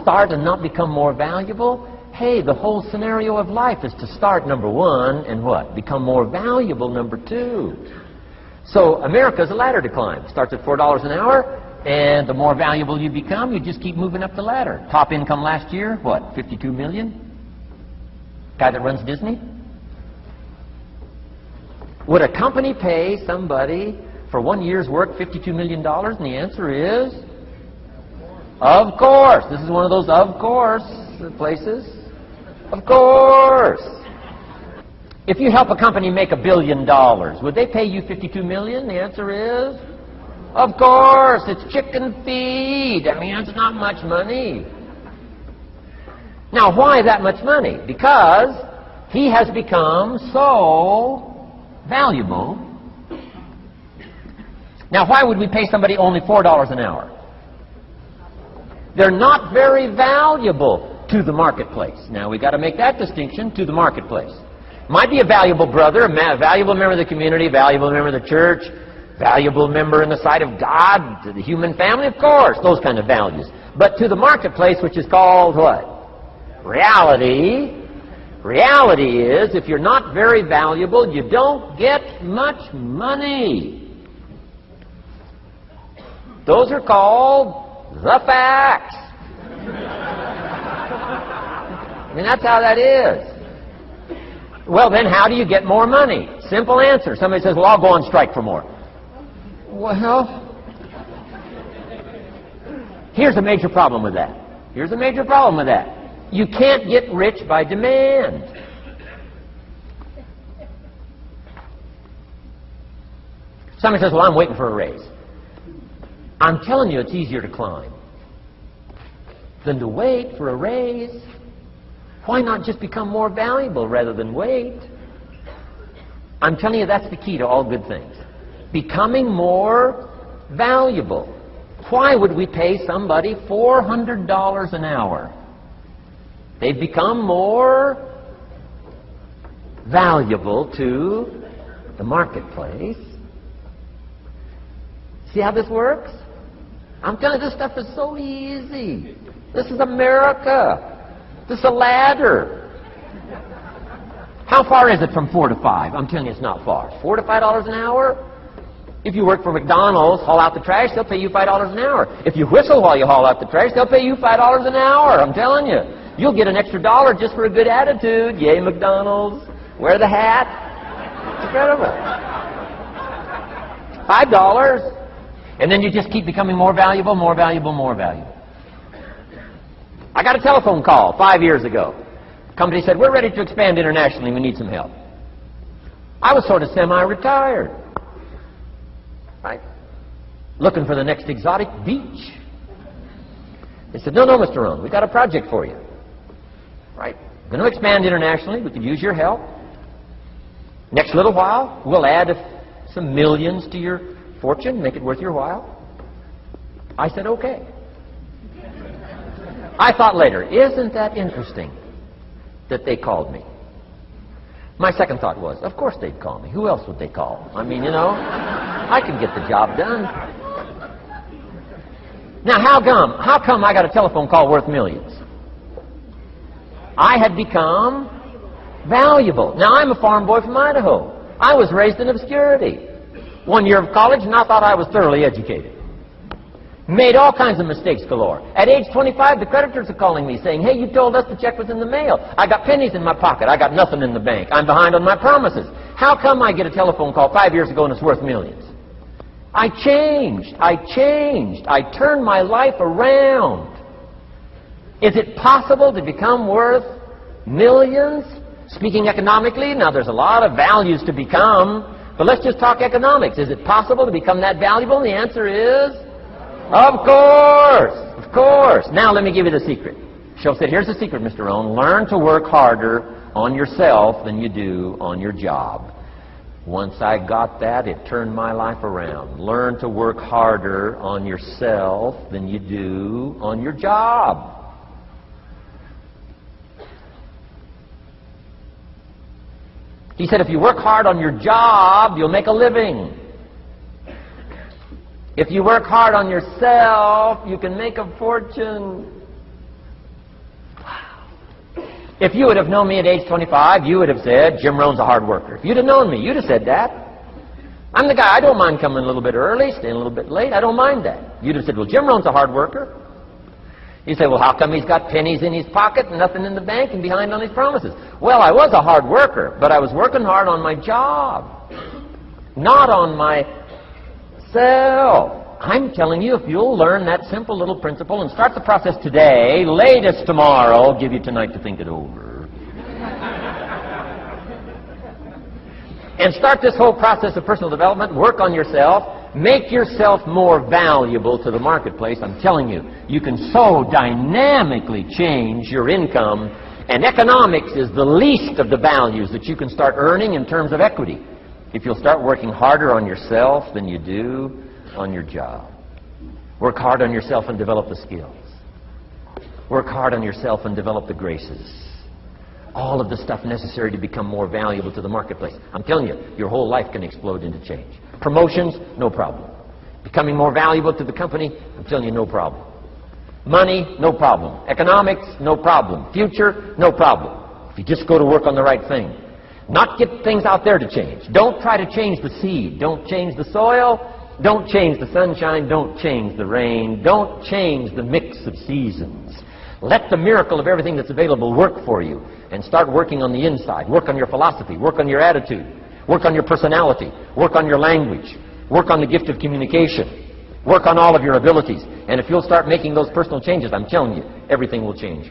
start and not become more valuable? Hey, the whole scenario of life is to start, number one, and what? Become more valuable, number two. So America's a ladder to climb. Starts at $4 an hour, and the more valuable you become, you just keep moving up the ladder. Top income last year, what, 52 million? Guy that runs Disney? Would a company pay somebody for 1 year's work $52 million? And the answer is, of course. This is one of those of course places. Of course. If you help a company make $1 billion, would they pay you $52 million? The answer is, of course. It's chicken feed. I mean, it's not much money. Now, why that much money? Because he has become so valuable. Now, why would we pay somebody only $4 an hour? They're not very valuable to the marketplace. Now, we've got to make that distinction, to the marketplace. Might be a valuable brother, a valuable member of the community, a valuable member of the church, valuable member in the sight of God, to the human family, of course, those kind of values. But to the marketplace, which is called what? Reality. Reality is, if you're not very valuable, you don't get much money. Those are called the facts. I mean, that's how that is. Well, then, how do you get more money? Simple answer. Somebody says, well, I'll go on strike for more. Well, here's a major problem with that. Here's a major problem with that. You can't get rich by demand. Somebody says, well, I'm waiting for a raise. I'm telling you, it's easier to climb than to wait for a raise. Why not just become more valuable rather than wait? I'm telling you, that's the key to all good things. Becoming more valuable. Why would we pay somebody $400 an hour? They've become more valuable to the marketplace. See how this works? I'm telling you, this stuff is so easy. This is America. This is a ladder. How far is it from 4 to 5? I'm telling you, it's not far. $4 to $5 an hour? If you work for McDonald's, haul out the trash, they'll pay you $5 an hour. If you whistle while you haul out the trash, they'll pay you $5 an hour. I'm telling you. You'll get an extra $1 just for a good attitude. Yay, McDonald's. Wear the hat. It's incredible. $5. And then you just keep becoming more valuable, more valuable, more valuable. I got a telephone call 5 years ago. The company said, we're ready to expand internationally. We need some help. I was sort of semi-retired. Right? Looking for the next exotic beach. They said, no, Mr. Rohn, we got a project for you. Right? We're going to expand internationally. We could use your help. Next little while, we'll add some millions to your fortune, make it worth your while. I said, okay. I thought later, isn't that interesting that they called me? My second thought was, of course they'd call me. Who else would they call? I mean, you know, I can get the job done. Now, how come I got a telephone call worth millions? I had become valuable. Now, I'm a farm boy from Idaho. I was raised in obscurity. 1 year of college, and I thought I was thoroughly educated. Made all kinds of mistakes galore. At age 25, the creditors are calling me saying, hey, you told us the check was in the mail. I got pennies in my pocket. I got nothing in the bank. I'm behind on my promises. How come I get a telephone call 5 years ago and it's worth millions? I changed. I turned my life around. Is it possible to become worth millions? Speaking economically, now there's a lot of values to become, but let's just talk economics. Is it possible to become that valuable? And the answer is, of course. Now let me give you the secret. She'll say, here's the secret, Mr. Rohn. Learn to work harder on yourself than you do on your job. Once I got that, it turned my life around. Learn to work harder on yourself than you do on your job. He said, if you work hard on your job, you'll make a living. If you work hard on yourself, you can make a fortune. If you would have known me at age 25, you would have said, Jim Rohn's a hard worker. If you'd have known me, you'd have said that. I'm the guy, I don't mind coming a little bit early, staying a little bit late. I don't mind that. You'd have said, well, Jim Rohn's a hard worker. You say, well, how come he's got pennies in his pocket and nothing in the bank and behind on his promises? Well, I was a hard worker, but I was working hard on my job, not on myself. I'm telling you, if you'll learn that simple little principle and start the process today, latest tomorrow, I'll give you tonight to think it over. And start this whole process of personal development, work on yourself, make yourself more valuable to the marketplace. I'm telling you, you can so dynamically change your income, and economics is the least of the values that you can start earning in terms of equity if you'll start working harder on yourself than you do on your job. Work hard on yourself and develop the skills. Work hard on yourself and develop the graces. All of the stuff necessary to become more valuable to the marketplace. I'm telling you, your whole life can explode into change. Promotions, no problem. Becoming more valuable to the company, I'm telling you, no problem. Money, no problem. Economics, no problem. Future, no problem. If you just go to work on the right thing. Not get things out there to change. Don't try to change the seed. Don't change the soil. Don't change the sunshine. Don't change the rain. Don't change the mix of seasons. Let the miracle of everything that's available work for you, and start working on the inside. Work on your philosophy. Work on your attitude. Work on your personality. Work on your language. Work on the gift of communication. Work on all of your abilities. And if you'll start making those personal changes, I'm telling you, everything will change.